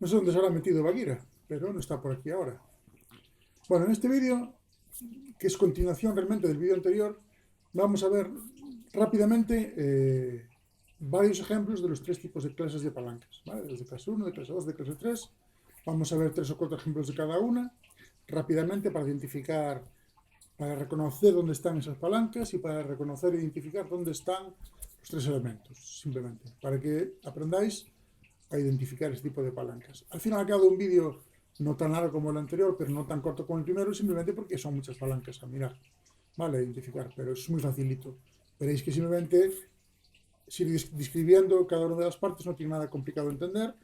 No sé dónde se habrá metido Bagheera, pero no está por aquí ahora. Bueno, en este vídeo, que es continuación realmente del vídeo anterior, vamos a ver rápidamente varios ejemplos de los tres tipos de clases de palancas, ¿vale? Desde clase 1, de clase 2, de clase 3. Vamos a ver 3 o 4 ejemplos de cada una, rápidamente para identificar, para reconocer dónde están esas palancas y para reconocer e identificar dónde están los tres elementos, simplemente, para que aprendáis a identificar ese tipo de palancas. Al final ha quedado un vídeo no tan largo como el anterior, pero no tan corto como el primero, simplemente porque son muchas palancas a mirar, ¿vale? A identificar, pero es muy facilito. Veréis que simplemente si describiendo cada una de las partes no tiene nada complicado de entender,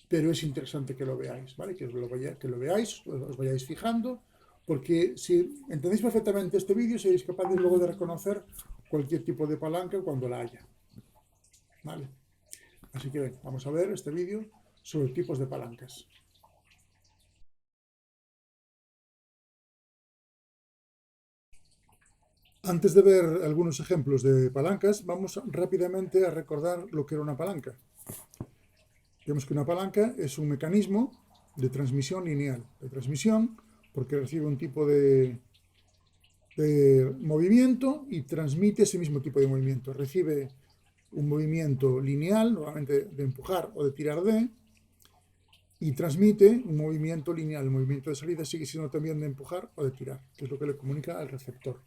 pero es interesante que lo veáis, ¿vale? Que lo veáis, os vayáis fijando, porque si entendéis perfectamente este vídeo, seréis capaces luego de reconocer cualquier tipo de palanca cuando la haya, ¿vale? Así que vamos a ver este vídeo sobre tipos de palancas. Antes de ver algunos ejemplos de palancas, vamos rápidamente a recordar lo que era una palanca. Vemos que una palanca es un mecanismo de transmisión lineal. De transmisión porque recibe un tipo de movimiento y transmite ese mismo tipo de movimiento. Recibe un movimiento lineal, normalmente de empujar o de tirar de, y transmite un movimiento lineal. El movimiento de salida sigue siendo también de empujar o de tirar, que es lo que le comunica al receptor.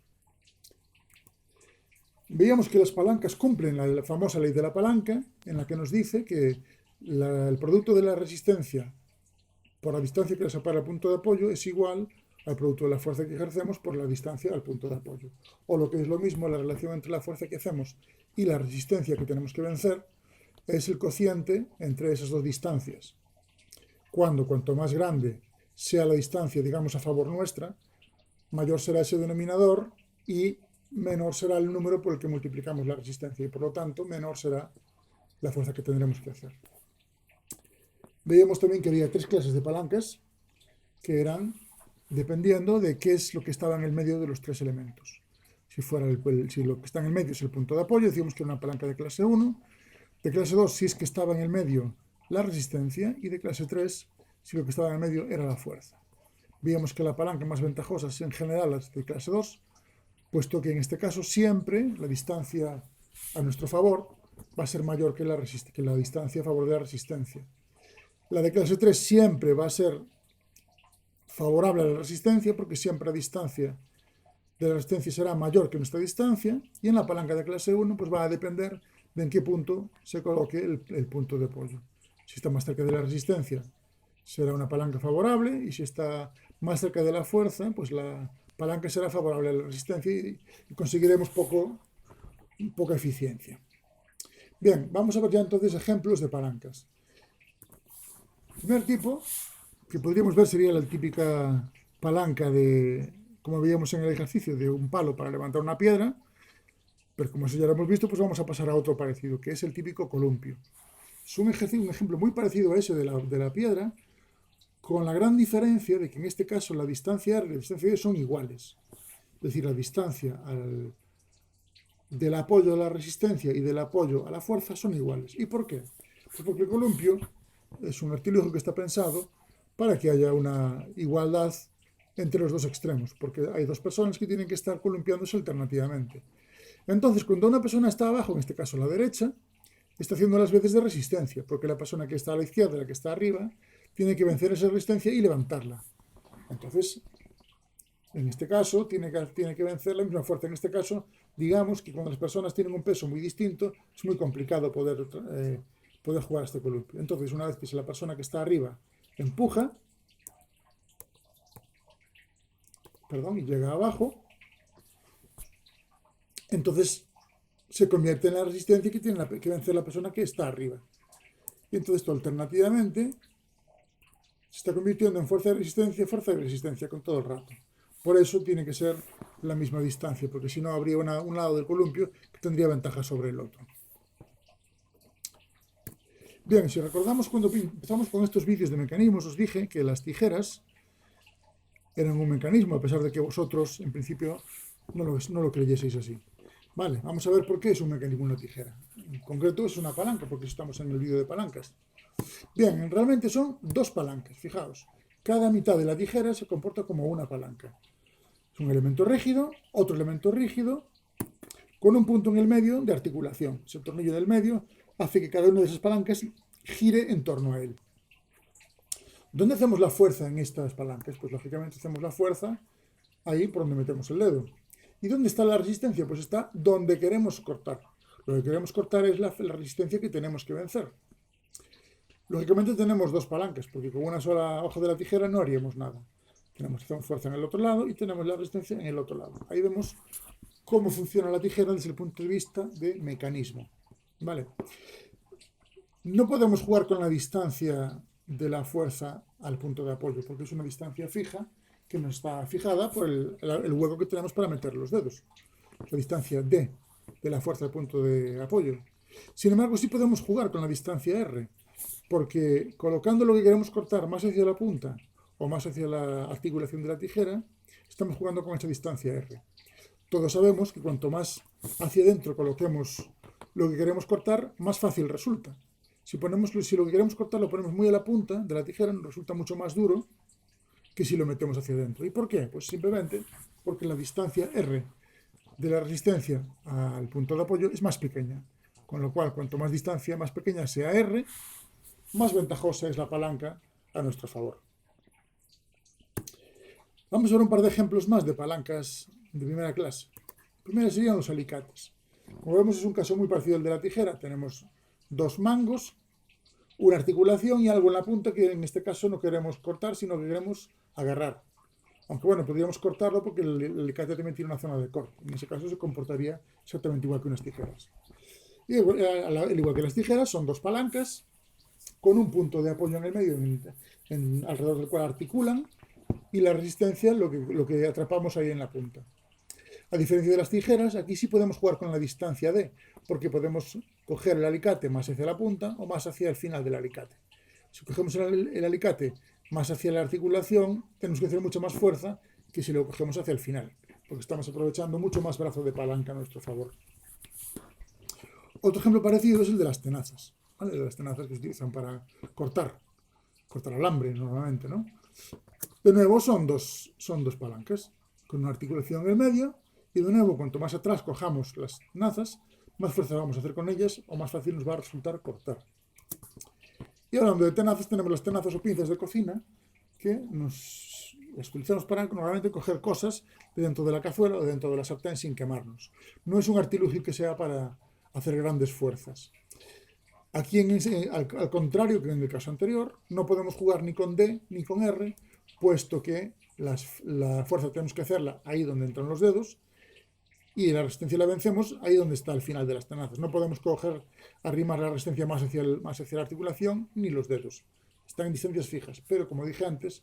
Veíamos que las palancas cumplen la famosa ley de la palanca, en la que nos dice que el producto de la resistencia por la distancia que le separa el punto de apoyo es igual al producto de la fuerza que ejercemos por la distancia al punto de apoyo. O lo que es lo mismo, la relación entre la fuerza que hacemos y la resistencia que tenemos que vencer es el cociente entre esas dos distancias. Cuanto más grande sea la distancia, digamos, a favor nuestra, mayor será ese denominador y menor será el número por el que multiplicamos la resistencia y por lo tanto menor será la fuerza que tendremos que hacer. Veíamos también que había 3 clases de palancas que eran dependiendo de qué es lo que estaba en el medio de los 3 elementos. Si lo que está en el medio es el punto de apoyo, decíamos que era una palanca de clase 1, de clase 2 si es que estaba en el medio la resistencia y de clase 3 si lo que estaba en el medio era la fuerza. Veíamos que la palanca más ventajosa es en general la de clase 2, puesto que en este caso siempre la distancia a nuestro favor va a ser mayor que la distancia a favor de la resistencia. La de clase 3 siempre va a ser favorable a la resistencia porque siempre la distancia de la resistencia será mayor que nuestra distancia y en la palanca de clase 1 pues va a depender de en qué punto se coloque el punto de apoyo. Si está más cerca de la resistencia será una palanca favorable y si está más cerca de la fuerza pues la palanca será favorable a la resistencia y conseguiremos poca eficiencia. Bien, vamos a ver ya entonces ejemplos de palancas. El primer tipo que podríamos ver sería la típica palanca de, como veíamos en el ejercicio, de un palo para levantar una piedra, pero como eso ya lo hemos visto, pues vamos a pasar a otro parecido, que es el típico columpio. Es un ejemplo muy parecido a ese de la piedra, con la gran diferencia de que en este caso la distancia R y la distancia D son iguales. Es decir, la distancia del apoyo a la resistencia y del apoyo a la fuerza son iguales. ¿Y por qué? Pues porque el columpio es un artilugio que está pensado para que haya una igualdad entre los dos extremos, porque hay dos personas que tienen que estar columpiándose alternativamente. Entonces, cuando una persona está abajo, en este caso la derecha, está haciendo las veces de resistencia, porque la persona que está a la izquierda, la que está arriba, tiene que vencer esa resistencia y levantarla. Entonces, en este caso, tiene que vencer la misma fuerza. En este caso, digamos que cuando las personas tienen un peso muy distinto, es muy complicado poder jugar a este columpio. Entonces, una vez que la persona que está arriba empuja, perdón, y llega abajo, entonces se convierte en la resistencia que tiene que vencer la persona que está arriba. Y entonces esto alternativamente se está convirtiendo en fuerza de resistencia con todo el rato. Por eso tiene que ser la misma distancia, porque si no habría un lado del columpio que tendría ventaja sobre el otro. Bien, si recordamos cuando empezamos con estos vídeos de mecanismos, os dije que las tijeras eran un mecanismo, a pesar de que vosotros en principio no lo creyeseis así. Vale, vamos a ver por qué es un mecanismo una tijera. En concreto es una palanca, porque estamos en el vídeo de palancas. Bien, realmente son dos palancas, fijaos. Cada mitad de la tijera se comporta como una palanca. Es un elemento rígido, otro elemento rígido, con un punto en el medio de articulación. Ese tornillo del medio hace que cada una de esas palancas gire en torno a él. ¿Dónde hacemos la fuerza en estas palancas? Pues lógicamente hacemos la fuerza ahí por donde metemos el dedo. ¿Y dónde está la resistencia? Pues está donde queremos cortar. Lo que queremos cortar es la resistencia que tenemos que vencer. Lógicamente tenemos dos palancas, porque con una sola hoja de la tijera no haríamos nada. Tenemos fuerza en el otro lado y tenemos la resistencia en el otro lado. Ahí vemos cómo funciona la tijera desde el punto de vista de mecanismo. ¿Vale? No podemos jugar con la distancia de la fuerza al punto de apoyo, porque es una distancia fija que no está fijada por el hueco que tenemos para meter los dedos. La distancia D de la fuerza al punto de apoyo. Sin embargo, sí podemos jugar con la distancia R, porque colocando lo que queremos cortar más hacia la punta o más hacia la articulación de la tijera, estamos jugando con esa distancia R. Todos sabemos que cuanto más hacia adentro coloquemos lo que queremos cortar, más fácil resulta. Si lo que queremos cortar lo ponemos muy a la punta de la tijera, nos resulta mucho más duro que si lo metemos hacia adentro. ¿Y por qué? Pues simplemente porque la distancia R de la resistencia al punto de apoyo es más pequeña. Con lo cual, cuanto más distancia más pequeña sea R, más ventajosa es la palanca a nuestro favor. Vamos a ver un par de ejemplos más de palancas de primera clase. Primero serían los alicates. Como vemos, es un caso muy parecido al de la tijera. Tenemos dos mangos, una articulación y algo en la punta que en este caso no queremos cortar, sino que queremos agarrar. Aunque bueno, podríamos cortarlo porque el alicate también tiene una zona de corte. En ese caso se comportaría exactamente igual que unas tijeras. Y al igual que las tijeras, son dos palancas con un punto de apoyo en el medio, alrededor del cual articulan, y la resistencia lo que atrapamos ahí en la punta. A diferencia de las tijeras, aquí sí podemos jugar con la distancia D, porque podemos coger el alicate más hacia la punta o más hacia el final del alicate. Si cogemos el alicate más hacia la articulación, tenemos que hacer mucha más fuerza que si lo cogemos hacia el final, porque estamos aprovechando mucho más brazo de palanca a nuestro favor. Otro ejemplo parecido es el de las tenazas, ¿vale? Las tenazas que se utilizan para cortar alambre normalmente, ¿no? De nuevo son dos palancas, con una articulación en el medio, y de nuevo cuanto más atrás cojamos las tenazas, más fuerza vamos a hacer con ellas o más fácil nos va a resultar cortar. Y hablando de tenazas, tenemos las tenazas o pinzas de cocina, que las utilizamos para normalmente coger cosas de dentro de la cazuela o de dentro de la sartén sin quemarnos. No es un artilugio que sea para hacer grandes fuerzas. Aquí, al contrario que en el caso anterior, no podemos jugar ni con D ni con R, puesto que la fuerza tenemos que hacerla ahí donde entran los dedos y la resistencia la vencemos ahí donde está el final de las tenazas. No podemos arrimar la resistencia más hacia la articulación ni los dedos. Están en distancias fijas, pero como dije antes,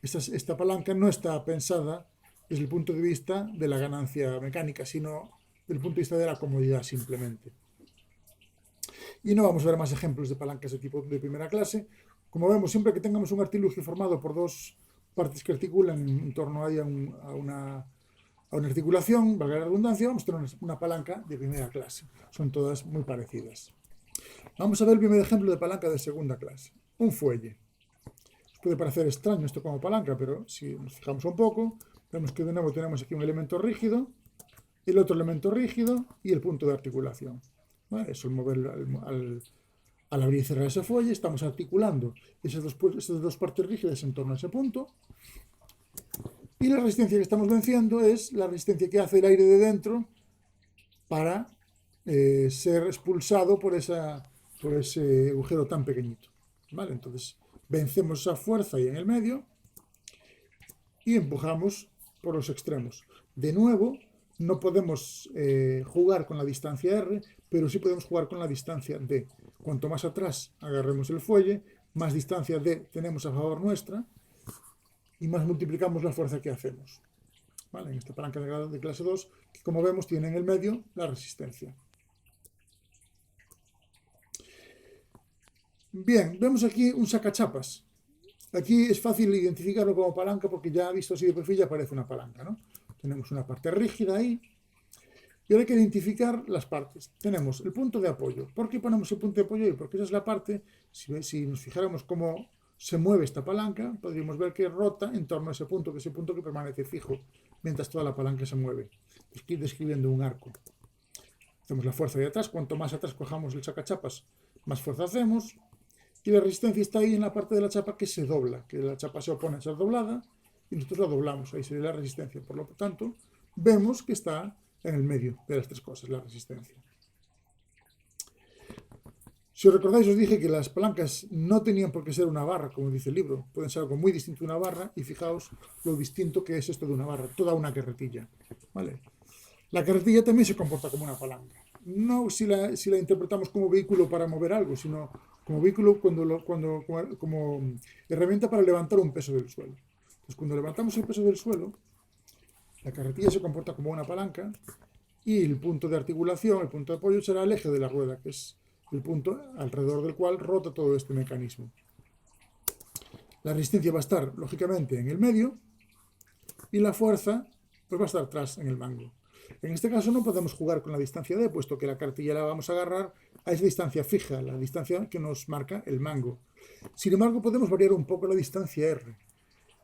esta palanca no está pensada desde el punto de vista de la ganancia mecánica, sino desde el punto de vista de la comodidad simplemente. Y no vamos a ver más ejemplos de palancas de tipo de primera clase. Como vemos, siempre que tengamos un artilugio formado por dos partes que articulan en torno a una articulación, valga la redundancia, vamos a tener una palanca de primera clase. Son todas muy parecidas. Vamos a ver el primer ejemplo de palanca de segunda clase. Un fuelle. Os puede parecer extraño esto como palanca, pero si nos fijamos un poco, vemos que de nuevo tenemos aquí un elemento rígido, el otro elemento rígido y el punto de articulación. ¿Vale? Eso al mover al abrir y cerrar ese fuelle, estamos articulando esas dos partes rígidas en torno a ese punto. Y la resistencia que estamos venciendo es la resistencia que hace el aire de dentro para ser expulsado por ese agujero tan pequeñito. ¿Vale? Entonces vencemos esa fuerza ahí en el medio y empujamos por los extremos. De nuevo, no podemos jugar con la distancia R, pero sí podemos jugar con la distancia D. Cuanto más atrás agarremos el fuelle, más distancia D tenemos a favor nuestra y más multiplicamos la fuerza que hacemos. ¿Vale? En esta palanca de clase 2, que como vemos tiene en el medio la resistencia. Bien, vemos aquí un sacachapas. Aquí es fácil identificarlo como palanca porque ya visto así de perfil ya parece una palanca, ¿no? Tenemos una parte rígida ahí Y ahora hay que identificar las partes. Tenemos el punto de apoyo. ¿Por qué ponemos el punto de apoyo ahí? Porque esa es la parte, si nos fijáramos cómo se mueve esta palanca, podríamos ver que rota en torno a ese punto, que es el punto que permanece fijo, mientras toda la palanca se mueve. Estoy describiendo un arco. Hacemos la fuerza de atrás. Cuanto más atrás cojamos el sacachapas, más fuerza hacemos. Y la resistencia está ahí en la parte de la chapa que se dobla, que la chapa se opone a ser doblada y nosotros la doblamos. Ahí sería la resistencia. Por lo tanto, vemos que está en el medio de las tres cosas, la resistencia. Si os recordáis, os dije que las palancas no tenían por qué ser una barra, como dice el libro. Pueden ser algo muy distinto de una barra, y fijaos lo distinto que es esto de una barra, toda una carretilla. ¿Vale? La carretilla también se comporta como una palanca. No si la interpretamos como vehículo para mover algo, sino como vehículo como herramienta para levantar un peso del suelo. Entonces, cuando levantamos el peso del suelo, la carretilla se comporta como una palanca y el punto de articulación, el punto de apoyo, será el eje de la rueda, que es el punto alrededor del cual rota todo este mecanismo. La resistencia va a estar, lógicamente, en el medio y la fuerza pues va a estar atrás en el mango. En este caso no podemos jugar con la distancia D, puesto que la carretilla la vamos a agarrar a esa distancia fija, la distancia que nos marca el mango. Sin embargo, podemos variar un poco la distancia R.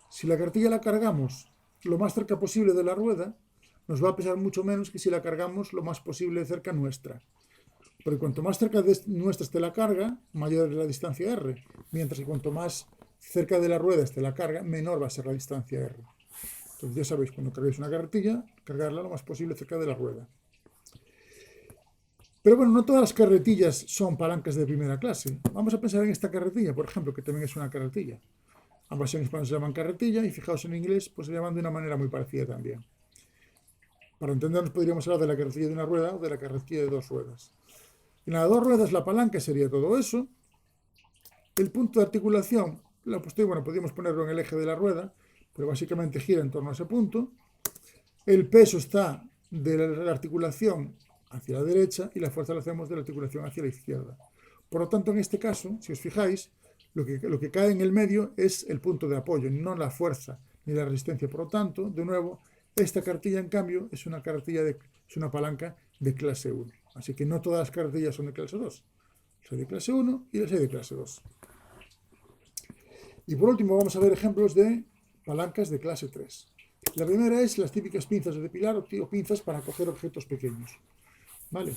Si la carretilla la cargamos lo más cerca posible de la rueda, nos va a pesar mucho menos que si la cargamos lo más posible cerca nuestra. Porque cuanto más cerca de nuestra esté la carga, mayor es la distancia R. Mientras que cuanto más cerca de la rueda esté la carga, menor va a ser la distancia R. Entonces ya sabéis, cuando carguéis una carretilla, cargarla lo más posible cerca de la rueda. Pero bueno, no todas las carretillas son palancas de primera clase. Vamos a pensar en esta carretilla, por ejemplo, que también es una carretilla. Ambas en español se llaman carretilla y fijaos en inglés, pues se llaman de una manera muy parecida también. Para entendernos podríamos hablar de la carretilla de una rueda o de la carretilla de dos ruedas. En las dos ruedas la palanca sería todo eso. El punto de articulación, bueno, podríamos ponerlo en el eje de la rueda, pero básicamente gira en torno a ese punto. El peso está de la articulación hacia la derecha y la fuerza la hacemos de la articulación hacia la izquierda. Por lo tanto, en este caso, si os fijáis, lo que cae en el medio es el punto de apoyo, no la fuerza ni la resistencia. Por lo tanto, de nuevo, esta carretilla, en cambio, es una palanca de clase 1. Así que no todas las carretillas son de clase 2. Las hay de clase 1 y las hay de clase 2. Y por último, vamos a ver ejemplos de palancas de clase 3. La primera es las típicas pinzas de depilar o pinzas para coger objetos pequeños. ¿Vale?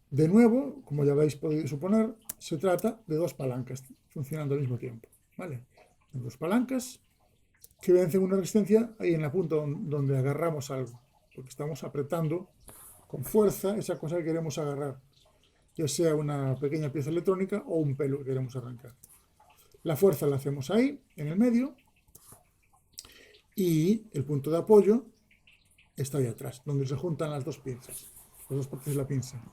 De nuevo, como ya habéis podido suponer, se trata de dos palancas funcionando al mismo tiempo. ¿Vale? Dos palancas que vencen una resistencia ahí en la punta donde agarramos algo, porque estamos apretando con fuerza esa cosa que queremos agarrar, ya sea una pequeña pieza electrónica o un pelo que queremos arrancar. La fuerza la hacemos ahí, en el medio, y el punto de apoyo está ahí atrás, donde se juntan las dos pinzas, las dos partes de la pinza.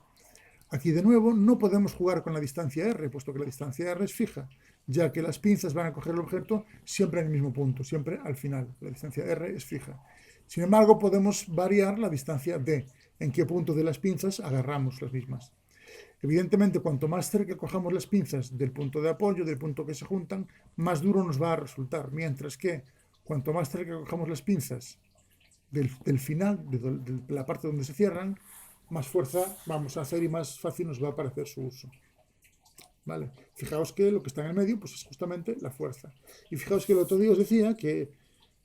Aquí de nuevo no podemos jugar con la distancia R, puesto que la distancia R es fija, ya que las pinzas van a coger el objeto siempre en el mismo punto, siempre al final. La distancia R es fija. Sin embargo, podemos variar la distancia D, en qué punto de las pinzas agarramos las mismas. Evidentemente, cuanto más cerca cojamos las pinzas del punto de apoyo, del punto que se juntan, más duro nos va a resultar, mientras que cuanto más cerca cojamos las pinzas del final, de la parte donde se cierran, más fuerza vamos a hacer y más fácil nos va a parecer su uso. ¿Vale? Fijaos que lo que está en el medio pues es justamente la fuerza. Y fijaos que el otro día os decía que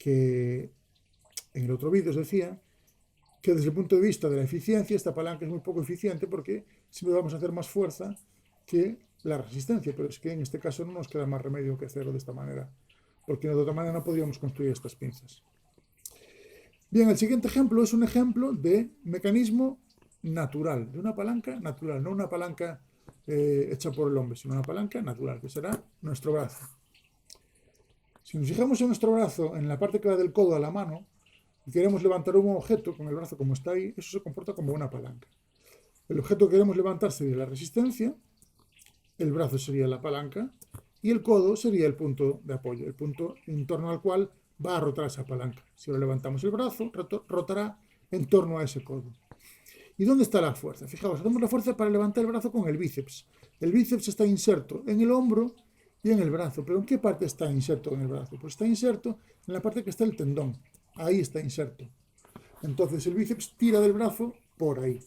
en el otro vídeo os decía que desde el punto de vista de la eficiencia esta palanca es muy poco eficiente porque siempre vamos a hacer más fuerza que la resistencia, pero es que en este caso no nos queda más remedio que hacerlo de esta manera, porque de otra manera no podríamos construir estas pinzas. Bien, el siguiente ejemplo es un ejemplo de mecanismo natural, de una palanca natural, no una palanca hecha por el hombre, sino una palanca natural, que será nuestro brazo. Si nos fijamos en nuestro brazo, en la parte que va del codo a la mano, y queremos levantar un objeto con el brazo como está ahí, eso se comporta como una palanca. El objeto que queremos levantar sería la resistencia, el brazo sería la palanca, y el codo sería el punto de apoyo, el punto en torno al cual va a rotar esa palanca. Si ahora levantamos el brazo, rotará en torno a ese codo. ¿Y dónde está la fuerza? Fijaos, hacemos la fuerza para levantar el brazo con el bíceps. El bíceps está inserto en el hombro y en el brazo. ¿Pero en qué parte está inserto en el brazo? Pues está inserto en la parte que está el tendón. Ahí está inserto. Entonces el bíceps tira del brazo por ahí.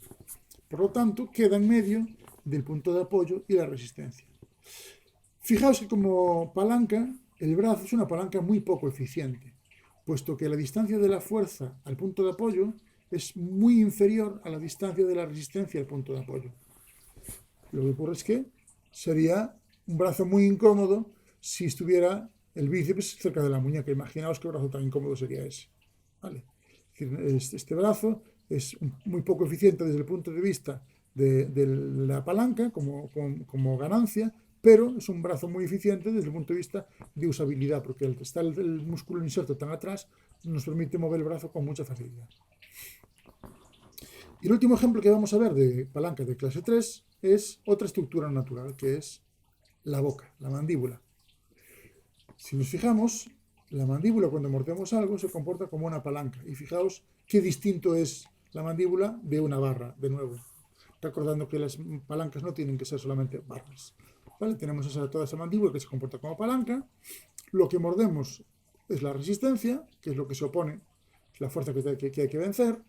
Por lo tanto, queda en medio del punto de apoyo y la resistencia. Fijaos que como palanca, el brazo es una palanca muy poco eficiente, puesto que la distancia de la fuerza al punto de apoyo es muy inferior a la distancia de la resistencia al punto de apoyo. Lo que ocurre es que sería un brazo muy incómodo si estuviera el bíceps cerca de la muñeca. Imaginaos qué brazo tan incómodo sería ese. ¿Vale? Este brazo es muy poco eficiente desde el punto de vista de la palanca como ganancia, pero es un brazo muy eficiente desde el punto de vista de usabilidad, porque al estar el músculo inserto tan atrás nos permite mover el brazo con mucha facilidad. Y el último ejemplo que vamos a ver de palanca de clase 3 es otra estructura natural, que es la boca, la mandíbula. Si nos fijamos, la mandíbula cuando mordemos algo se comporta como una palanca. Y fijaos qué distinto es la mandíbula de una barra, de nuevo. Recordando que las palancas no tienen que ser solamente barras. ¿Vale? Tenemos toda esa mandíbula que se comporta como palanca. Lo que mordemos es la resistencia, que es lo que se opone, es la fuerza que hay que vencer.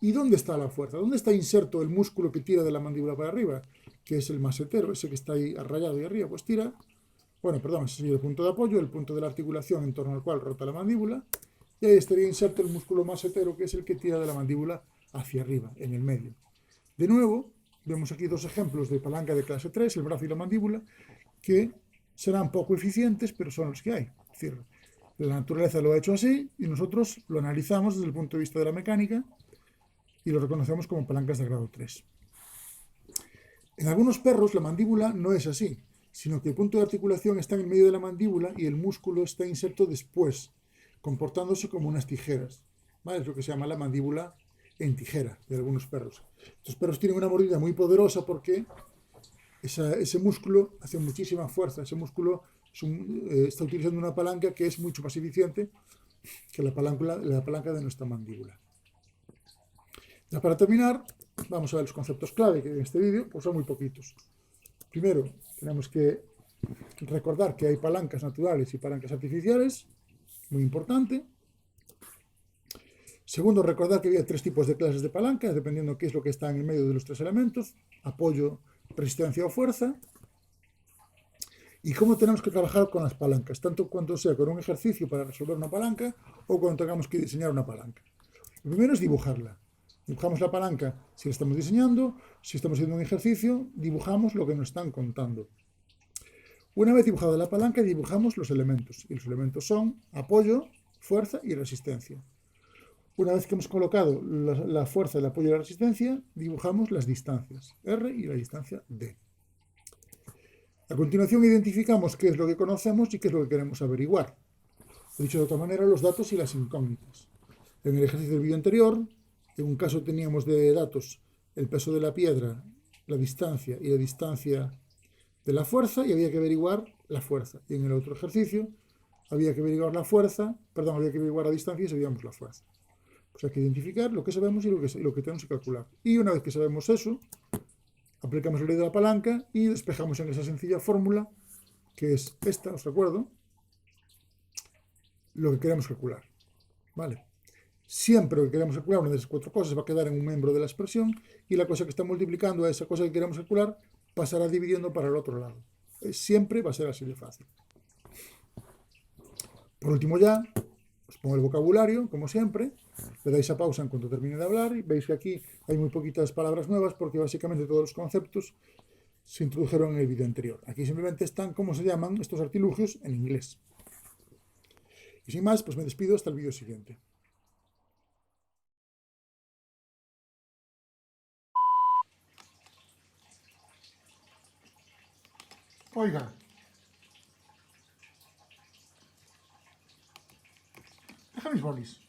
¿Y dónde está la fuerza? ¿Dónde está inserto el músculo que tira de la mandíbula para arriba? Que es el masetero, ese que está ahí rayado ahí arriba. Pues tira, bueno, perdón, ese sería el punto de apoyo, el punto de la articulación en torno al cual rota la mandíbula. Y ahí estaría inserto el músculo masetero, que es el que tira de la mandíbula hacia arriba, en el medio. De nuevo, vemos aquí dos ejemplos de palanca de clase 3, el brazo y la mandíbula, que serán poco eficientes, pero son los que hay. Es decir, la naturaleza lo ha hecho así y nosotros lo analizamos desde el punto de vista de la mecánica y lo reconocemos como palancas de grado 3. En algunos perros la mandíbula no es así, sino que el punto de articulación está en medio de la mandíbula y el músculo está inserto después, comportándose como unas tijeras. ¿Vale? Es lo que se llama la mandíbula en tijera de algunos perros. Estos perros tienen una mordida muy poderosa porque ese músculo hace muchísima fuerza. Ese músculo está utilizando una palanca que es mucho más eficiente que la palanca de nuestra mandíbula. Ya para terminar, vamos a ver los conceptos clave que en este vídeo pues son muy poquitos. Primero, tenemos que recordar que hay palancas naturales y palancas artificiales, muy importante. Segundo, recordar que había tres tipos de clases de palancas, dependiendo qué es lo que está en el medio de los tres elementos: apoyo, resistencia o fuerza. Y cómo tenemos que trabajar con las palancas, tanto cuando sea con un ejercicio para resolver una palanca o cuando tengamos que diseñar una palanca. Lo primero es dibujarla. Dibujamos la palanca si la estamos diseñando, si estamos haciendo un ejercicio, dibujamos lo que nos están contando. Una vez dibujada la palanca, dibujamos los elementos. Y los elementos son apoyo, fuerza y resistencia. Una vez que hemos colocado la fuerza, el apoyo y la resistencia, dibujamos las distancias, R y la distancia D. A continuación identificamos qué es lo que conocemos y qué es lo que queremos averiguar. He dicho de otra manera, los datos y las incógnitas. En el ejercicio del vídeo anterior, en un caso teníamos de datos el peso de la piedra, la distancia y la distancia de la fuerza, y había que averiguar la fuerza. Y en el otro ejercicio había que averiguar había que averiguar la distancia y sabíamos la fuerza. Pues hay que identificar lo que sabemos y lo que tenemos que calcular. Y una vez que sabemos eso, aplicamos la ley de la palanca y despejamos en esa sencilla fórmula, que es esta, os recuerdo, lo que queremos calcular. ¿Vale? Siempre lo que queremos calcular, una de esas cuatro cosas, va a quedar en un miembro de la expresión y la cosa que está multiplicando a esa cosa que queremos calcular pasará dividiendo para el otro lado. Siempre va a ser así de fácil. Por último ya, os pongo el vocabulario, como siempre. Le dais a pausa en cuanto termine de hablar y veis que aquí hay muy poquitas palabras nuevas porque básicamente todos los conceptos se introdujeron en el vídeo anterior. Aquí simplemente están cómo se llaman estos artilugios en inglés. Y sin más, pues me despido hasta el vídeo siguiente. Oiga, deja mis bolis.